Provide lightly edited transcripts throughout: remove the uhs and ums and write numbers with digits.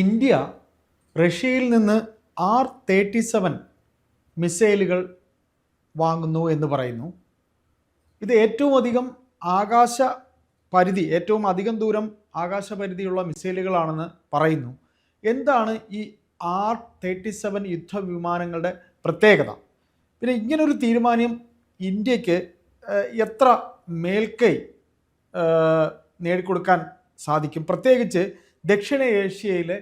India റഷ്യയിൽ നിന്ന് R-37 മിസൈലുകൾ വാങ്ങുന്നു എന്ന് പറയുന്നു. ഇത് ഏറ്റവും അധികം ദൂരം ആകാശപരിധിയുള്ള മിസൈലുകളാണെന്ന് പറയുന്നു. എന്താണ് ഈ R-37 യുദ്ധവിമാനങ്ങളുടെ പ്രത്യേകത? പിന്നെ ഇങ്ങനൊരു തീരുമാനം ഇന്ത്യക്ക് എത്ര മേൽക്കൈ നേടിക്കൊടുക്കാൻ സാധിക്കും, പ്രത്യേകിച്ച് ദക്ഷിണേഷ്യയിലെ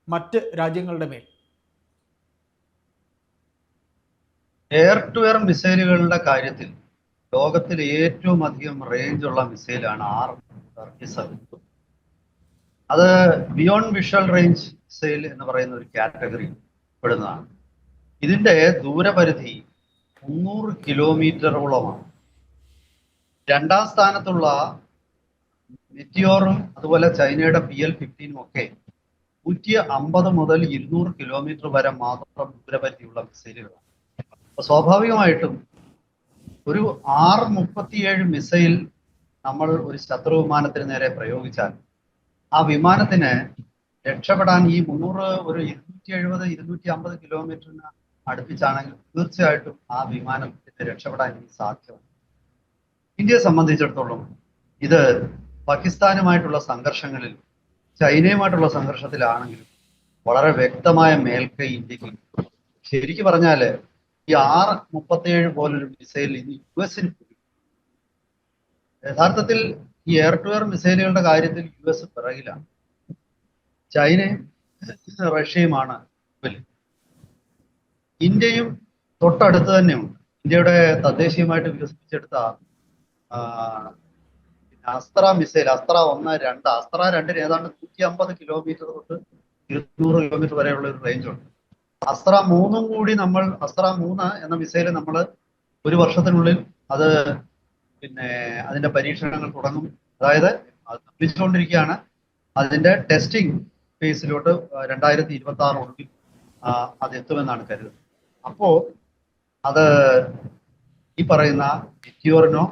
മറ്റ് രാജ്യങ്ങളുടെ മേൽ? എയർ ടു എയർ മിസൈലുകളുടെ കാര്യത്തിൽ ലോകത്തിൽ ഏറ്റവും അധികം റേഞ്ചുള്ള മിസൈലാണ് R-37. അത് ബിയോണ്ട് വിഷ്വൽ റേഞ്ച് മിസൈൽ എന്ന് പറയുന്ന ഒരു കാറ്റഗറി പെടുന്നതാണ്. ഇതിന്റെ ദൂരപരിധി 300 കിലോമീറ്ററോളമാണ്. രണ്ടാം സ്ഥാനത്തുള്ള മെറ്റിയോറും അതുപോലെ ചൈനയുടെ PL-15 ഒക്കെ 150 മുതൽ 200 കിലോമീറ്റർ വരെ മാത്രം ദൂരപരിധിയുള്ള മിസൈലുകളാണ്. അപ്പൊ സ്വാഭാവികമായിട്ടും ഒരു R-37 മിസൈൽ നമ്മൾ ഒരു ശത്രു വിമാനത്തിന് നേരെ പ്രയോഗിച്ചാൽ ആ വിമാനത്തിന് രക്ഷപ്പെടാൻ ഈ 300 ഒരു 270-250 കിലോമീറ്ററിന് അടുപ്പിച്ചാണെങ്കിൽ തീർച്ചയായിട്ടും ആ വിമാനത്തിന് രക്ഷപ്പെടാൻ സാധ്യമാണ്. ഇന്ത്യയെ സംബന്ധിച്ചിടത്തോളം ഇത് പാകിസ്ഥാനുമായിട്ടുള്ള സംഘർഷങ്ങളിൽ, ചൈനയുമായിട്ടുള്ള സംഘർഷത്തിലാണെങ്കിലും വളരെ വ്യക്തമായ മേൽക്കൈ ഇന്ത്യക്ക്. ശരിക്കു പറഞ്ഞാല് ഈ R-37 പോലൊരു മിസൈൽ ഇന്ന് US യഥാർത്ഥത്തിൽ ഈ എയർ ടു എയർ മിസൈലുകളുടെ കാര്യത്തിൽ US പിറകിലാണ്. ചൈനയും റഷ്യയുമാണ് മുമ്പിൽ. ഇന്ത്യയും തൊട്ടടുത്ത് തന്നെയുണ്ട്. ഇന്ത്യയുടെ തദ്ദേശീയമായിട്ട് വികസിപ്പിച്ചെടുത്ത അസ്ത്ര മിസൈൽ അസ്ത്ര-1, 2, അസ്ത്ര-2 ഏതാണ്ട് 150 കിലോമീറ്റർ തൊട്ട് 200 കിലോമീറ്റർ വരെയുള്ള ഒരു റേഞ്ച് ഉണ്ട്. അസ്ത്ര-3 കൂടി അസ്ത്ര-3 എന്ന മിസൈൽ നമ്മൾ ഒരു വർഷത്തിനുള്ളിൽ അത് അതിന്റെ പരീക്ഷണങ്ങൾ തുടങ്ങും. അതായത് അത് നിർമ്മിച്ചുകൊണ്ടിരിക്കുകയാണ്. അതിന്റെ ടെസ്റ്റിംഗ് ഫേസിലോട്ട് 2026 ഒടുവിൽ അത് എത്തുമെന്നാണ് കരുതുന്നത്. അപ്പോ അത് ഈ പറയുന്ന മെറ്റിയോറിനോ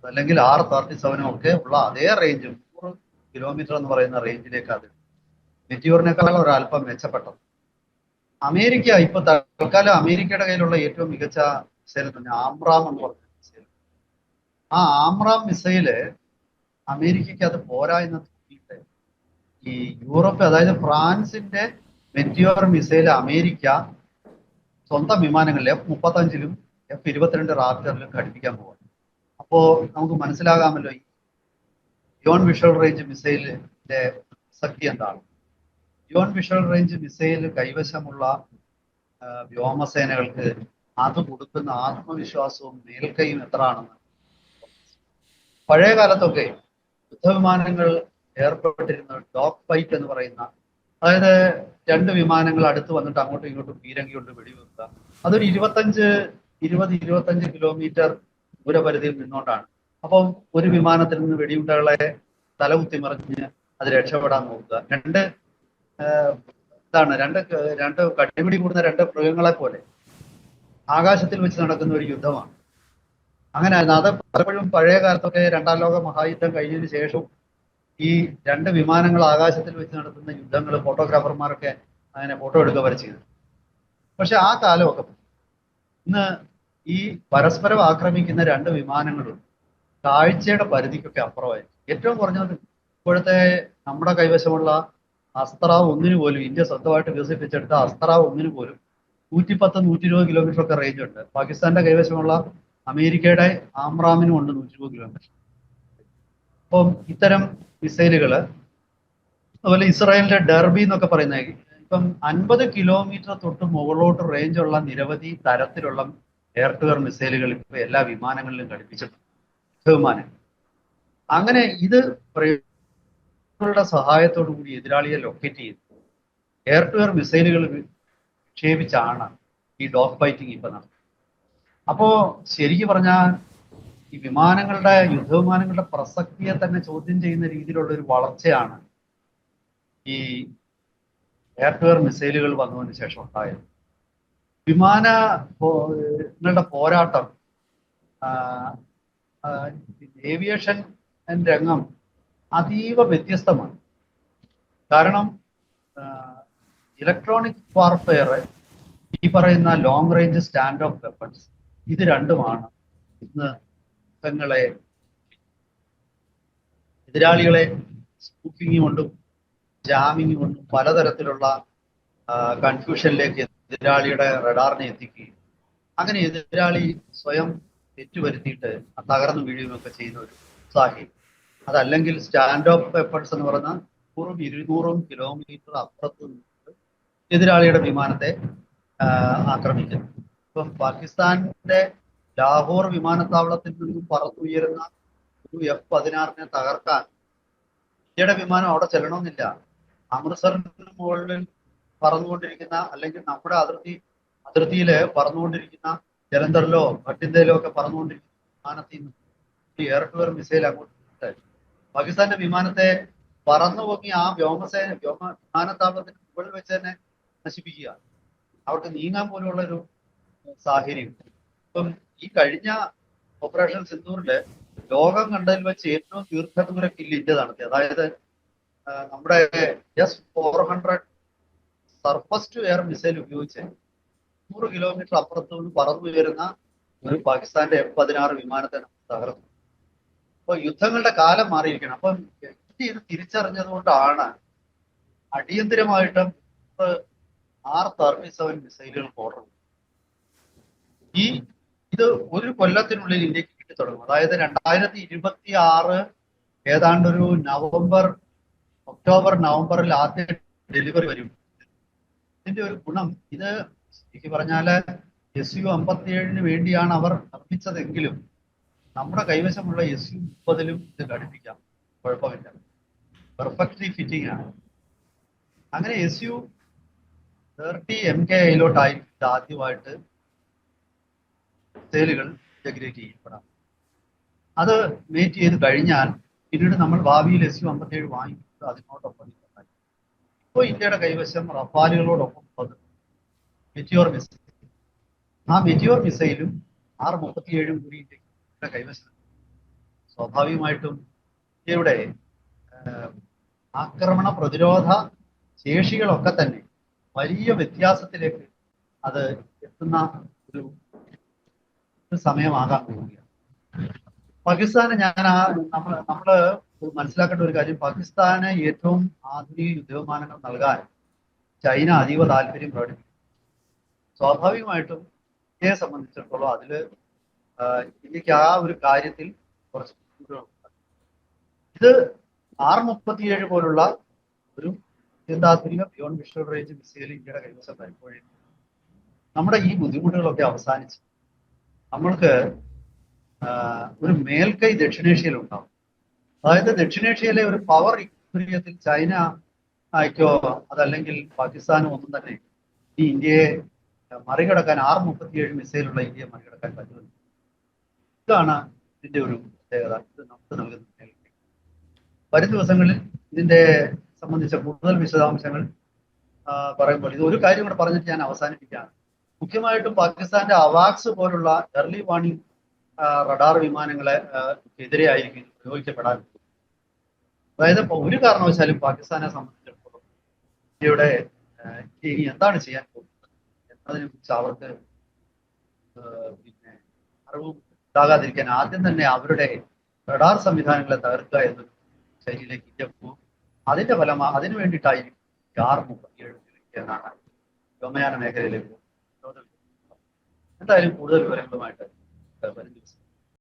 അല്ലെങ്കിൽ R-37 ഒക്കെ ഉള്ള അതേ റേഞ്ച് 100 കിലോമീറ്റർ എന്ന് പറയുന്ന റേഞ്ചിലേക്ക് അത് മെറ്റിയോറിനേക്കാൾ ഒരല്പം മെച്ചപ്പെട്ടത്. അമേരിക്ക ഇപ്പൊ തൽക്കാലം അമേരിക്കയുടെ കയ്യിലുള്ള ഏറ്റവും മികച്ച മിസൈൽ തന്നെ ആംറാം എന്ന് പറഞ്ഞ മിസൈൽ. ആ ആംറാം മിസൈല് അമേരിക്കയ്ക്ക് അത് പോരാ എന്ന് തോന്നിയിട്ട് ഈ യൂറോപ്പ്, അതായത് ഫ്രാൻസിന്റെ മെറ്റിയോർ മിസൈൽ അമേരിക്ക സ്വന്തം വിമാനങ്ങളിൽ F-35-ലും F-22 റാപ്റ്ററിലും ഘടിപ്പിക്കാൻ പോവാണ്. അപ്പോ നമുക്ക് മനസ്സിലാകാമല്ലോ ഈ ബിയോണ്ട് വിഷ്വൽ റേഞ്ച് മിസൈലിന്റെ ശക്തി എന്താണ്. ബിയോണ്ട് വിഷ്വൽ റേഞ്ച് മിസൈൽ കൈവശമുള്ള വ്യോമസേനകൾക്ക് അത് കൊടുക്കുന്ന ആത്മവിശ്വാസവും മേൽക്കൈയും എത്രയാണെന്ന്. പഴയ കാലത്തൊക്കെ യുദ്ധവിമാനങ്ങൾ ഏർപ്പെട്ടിരുന്ന ഡോഗ് ഫൈറ്റ് എന്ന് പറയുന്ന, അതായത് 2 വിമാനങ്ങൾ അടുത്ത് വന്നിട്ട് അങ്ങോട്ടും ഇങ്ങോട്ടും പീരങ്കി കൊണ്ട് വെടിവെക്കുക. അതൊരു 20-25 കിലോമീറ്റർ ദൂരപരിധിയിൽ നിന്നുകൊണ്ടാണ്. അപ്പം ഒരു വിമാനത്തിൽ നിന്ന് വെടിയുണ്ടകളെ തലകുത്തിമറിഞ്ഞ് അത് രക്ഷപ്പെടാൻ നോക്കുക. രണ്ട് കടിപിടി കൂടുന്ന 2 മൃഗങ്ങളെ പോലെ ആകാശത്തിൽ വെച്ച് നടക്കുന്ന ഒരു യുദ്ധമാണ്. അങ്ങനെ അത് പലപ്പോഴും പഴയ കാലത്തൊക്കെ 2ാം ലോക മഹായുദ്ധം കഴിഞ്ഞതിന് ശേഷം ഈ 2 വിമാനങ്ങൾ ആകാശത്തിൽ വെച്ച് നടത്തുന്ന യുദ്ധങ്ങൾ ഫോട്ടോഗ്രാഫർമാരൊക്കെ അങ്ങനെ ഫോട്ടോ എടുക്കുക വരെ ചെയ്തു. പക്ഷെ ആ കാലമൊക്കെ ഇന്ന് ഈ പരസ്പരം ആക്രമിക്കുന്ന 2 വിമാനങ്ങളും കാഴ്ചയുടെ പരിധിക്കൊക്കെ അപ്പുറമായിരിക്കും. ഏറ്റവും കുറഞ്ഞത് ഇപ്പോഴത്തെ നമ്മുടെ കൈവശമുള്ള അസ്ത്ര-1 പോലും, ഇന്ത്യ സ്വന്തമായിട്ട് വികസിപ്പിച്ചെടുത്ത അസ്ത്ര-1 പോലും 110-120 കിലോമീറ്റർ ഒക്കെ റേഞ്ച് ഉണ്ട്. പാകിസ്ഥാന്റെ കൈവശമുള്ള അമേരിക്കയുടെ ആംറാമിനും ഉണ്ട് 120 കിലോമീറ്റർ. അപ്പം ഇത്തരം മിസൈലുകള്, അതുപോലെ ഇസ്രായേലിന്റെ ഡെർബി എന്നൊക്കെ പറയുന്ന ഇപ്പം 50 കിലോമീറ്റർ തൊട്ട് മുകളിലോട്ട് റേഞ്ചുള്ള നിരവധി തരത്തിലുള്ള എയർ ടു എയർ മിസൈലുകൾ ഇപ്പൊ എല്ലാ വിമാനങ്ങളിലും ഘടിപ്പിച്ചിട്ടുണ്ട്. വിമാനങ്ങൾ അങ്ങനെ ഇത് യുടെ സഹായത്തോടു കൂടി എതിരാളിയെ ലൊക്കേറ്റ് ചെയ്ത് എയർ ടു എയർ മിസൈലുകൾ വിക്ഷേപിച്ചാണ് ഈ ഡോഗ് ഫൈറ്റിംഗ് ഇപ്പൊ നടത്തുന്നത്. അപ്പോ ശരിക്കും പറഞ്ഞാൽ ഈ യുദ്ധവിമാനങ്ങളുടെ പ്രസക്തിയെ തന്നെ ചോദ്യം ചെയ്യുന്ന രീതിയിലുള്ള ഒരു വളർച്ചയാണ് ഈ എയർ ടു എയർ മിസൈലുകൾ വന്നതിന് ശേഷം ഉണ്ടായത്. വിമാനങ്ങളുടെ പോരാട്ടം, ഏവിയേഷൻ രംഗം അതീവ വ്യത്യസ്തമാണ്. കാരണം ഇലക്ട്രോണിക് വാർഫെയർ, ഈ പറയുന്ന long range stand of weapons, ഇത് രണ്ടുമാണ് ഇന്ന് യുദ്ധങ്ങളെ, എതിരാളികളെ സ്പൂഫിങ് കൊണ്ടും ജാമിങ് കൊണ്ടും പലതരത്തിലുള്ള കൺഫ്യൂഷനിലേക്ക് എതിരാളിയുടെ റഡാറിനെ എത്തിക്കുകയും അങ്ങനെ എതിരാളി സ്വയം തെറ്റുവരുത്തിയിട്ട് തകർന്നു വീഴുകയൊക്കെ ചെയ്യുന്ന ഒരു സാഹചര്യം. അതല്ലെങ്കിൽ സ്റ്റാൻഡ് ഓഫ് വെപ്പൺസ് എന്ന് പറഞ്ഞാൽ 100-200 കിലോമീറ്റർ അപ്പുറത്ത് നിന്നിട്ട് എതിരാളിയുടെ വിമാനത്തെ ആക്രമിക്കുന്നു. ഇപ്പം പാകിസ്ഥാന്റെ ലാഹോർ വിമാനത്താവളത്തിൽ നിന്നും പറന്നുയരുന്ന ഒരു F-16 തകർക്കാൻ ഇന്ത്യയുടെ വിമാനം അവിടെ ചെല്ലണമെന്നില്ല. അമൃത്സറിന് മുകളിൽ പറന്നുകൊണ്ടിരിക്കുന്ന, അല്ലെങ്കിൽ നമ്മുടെ അതിർത്തിയിൽ പറന്നുകൊണ്ടിരിക്കുന്ന ജലന്ധറിലോ ഭട്ടിന്ദയിലോ ഒക്കെ പറന്നുകൊണ്ടിരിക്കുന്ന വിമാനത്തിൽ നിന്ന് എയർ ടു എയർ മിസൈൽ അങ്ങോട്ട് പാകിസ്ഥാന്റെ വിമാനത്തെ പറന്നു പൊങ്ങി ആ വിമാനത്താവളത്തിന് മുകളിൽ വെച്ച് തന്നെ നശിപ്പിക്കുക. അവർക്ക് നീങ്ങാൻ പോലുള്ള ഒരു സാഹചര്യം. ഇപ്പം ഈ കഴിഞ്ഞ ഓപ്പറേഷൻ സിന്ദൂറില് ലോകം കണ്ടതിൽ വെച്ച് ഏറ്റവും ദീർഘദൂര കില്ല് ഇന്ത്യ നടത്തി. അതായത് നമ്മുടെ S-400 surface to air missile ഉപയോഗിച്ച് 100 കിലോമീറ്റർ അപ്പുറത്ത് നിന്ന് പറന്നു ഉയരുന്ന ഒരു പാകിസ്ഥാന്റെ F-16 വിമാനത്തെ തകർത്തു. അപ്പൊ യുദ്ധങ്ങളുടെ കാലം മാറിയിരിക്കണം. അപ്പം ഇന്ത്യ ഇത് തിരിച്ചറിഞ്ഞത് കൊണ്ടാണ് അടിയന്തിരമായിട്ടും R-37 മിസൈലുകൾ ഓർഡർ. ഇത് ഒരു കൊല്ലത്തിനുള്ളിൽ ഇന്ത്യക്ക് കിട്ടി തുടങ്ങും. അതായത് 2026 ഏതാണ്ട് ഒരു ഒക്ടോബർ നവംബറിൽ ആദ്യ ഡെലിവറി വരും. ഇതിന്റെ ഒരു ഗുണം, ഇത് ശരിക്കും പറഞ്ഞാല് Su-57 വേണ്ടിയാണ് അവർ നിർമ്മിച്ചതെങ്കിലും നമ്മുടെ കൈവശമുള്ള Su-30 ഇത് ഘടിപ്പിക്കാം, കുഴപ്പമില്ല, പെർഫെക്റ്റ്ലി ഫിറ്റിംഗ് ആണ്. അങ്ങനെ Su-30 MKIലോട്ടായിരിക്കും ആദ്യമായിട്ട് മിസൈലുകൾ ഇന്റഗ്രേറ്റ് ചെയ്യപ്പെടാം. അത് മേറ്റ് ചെയ്ത് കഴിഞ്ഞാൽ പിന്നീട് നമ്മൾ ഭാവിയിൽ Su-57 വാങ്ങിക്കുന്നത് അതിനോടൊപ്പം. ഇപ്പോൾ ഇന്ത്യയുടെ കൈവശം റഫാലുകളോടൊപ്പം മെറ്റിയോർ മിസൈൽ, ആ മെറ്റിയോർ മിസൈലും R-37 കൂടി ഇന്ത്യയുടെ കൈവശം. സ്വാഭാവികമായിട്ടും ഇന്ത്യയുടെ ആക്രമണ പ്രതിരോധ ശേഷികളൊക്കെ തന്നെ വലിയ വ്യത്യാസത്തിലേക്ക് അത് എത്തുന്ന ഒരു സമയമാകാൻ പോവുകയാണ്. പാകിസ്ഥാന് നമ്മള് മനസ്സിലാക്കേണ്ട ഒരു കാര്യം, പാകിസ്ഥാന് ഏറ്റവും ആധുനിക യുദ്ധവിമാനങ്ങൾ നൽകാൻ ചൈന അതീവ താല്പര്യം പ്രകടിപ്പിക്കും. സ്വാഭാവികമായിട്ടും ഇന്ത്യയെ സംബന്ധിച്ചിടത്തോളം അതില് ഇന്ത്യക്ക് ആ ഒരു കാര്യത്തിൽ കുറച്ച് ബുദ്ധിമുട്ടുകളുണ്ട്. ഇത് R-37 പോലുള്ള ഒരു അത്യന്താധുനിക ബിയോണ്ട് വിഷ്വൽ റേഞ്ച് മിസൈൽ ഇന്ത്യയുടെ കൈവശം വരുമ്പോഴേ നമ്മുടെ ഈ ബുദ്ധിമുട്ടുകളൊക്കെ അവസാനിച്ച് നമ്മൾക്ക് ഒരു മേൽക്കൈ ദക്ഷിണേഷ്യയിൽ ഉണ്ടാവും. അതായത് ദക്ഷിണേഷ്യയിലെ ഒരു പവർ ഇക്വിലിബ്രിയത്തിൽ ചൈന ആയിക്കോ അതല്ലെങ്കിൽ പാകിസ്ഥാനോ ഒന്നും തന്നെ ഈ ഇന്ത്യയെ മറികടക്കാൻ R-37 മിസൈലുള്ള ഇന്ത്യയെ മറികടക്കാൻ പറ്റുന്നത്. ഇതാണ് ഇതിന്റെ ഒരു പ്രത്യേകത. ഇത് നമുക്ക് നൽകുന്ന മേൽക്കൈ. വരും ദിവസങ്ങളിൽ ഇതിന്റെ സംബന്ധിച്ച കൂടുതൽ വിശദാംശങ്ങൾ പറയുമ്പോൾ ഇത് ഒരു കാര്യം കൂടെ പറഞ്ഞിട്ട് ഞാൻ അവസാനിപ്പിക്കുകയാണ്. മുഖ്യമായിട്ടും പാകിസ്ഥാന്റെ അവാക്സ് പോലുള്ള എർലി വാർണിംഗ് റഡാർ വിമാനങ്ങളെ എതിരെയായിരിക്കും പ്രയോഗിക്കപ്പെടാൻ. അതായത് ഒരു കാരണവശാലും പാകിസ്ഥാനെ സംബന്ധിച്ചിടത്തോളം ഇന്ത്യയുടെ ഇനി എന്താണ് ചെയ്യാൻ പോകുന്നത് എന്നതിനെ കുറിച്ച് അവർക്ക് അറിവ് ഉണ്ടാകാതിരിക്കാൻ ആദ്യം തന്നെ അവരുടെ റഡാർ സംവിധാനങ്ങളെ തകർക്കുക എന്നൊരു ശൈലിയിലേക്ക് ഇന്ത്യ പോകും. അതിന്റെ അതിനു വേണ്ടിയിട്ടായിരിക്കും R-37 എന്നാണ് വ്യോമയാന മേഖലയിലേക്ക്. എന്തായാലും കൂടുതൽ വിവരങ്ങളുമായിട്ട് വരും ദിവസം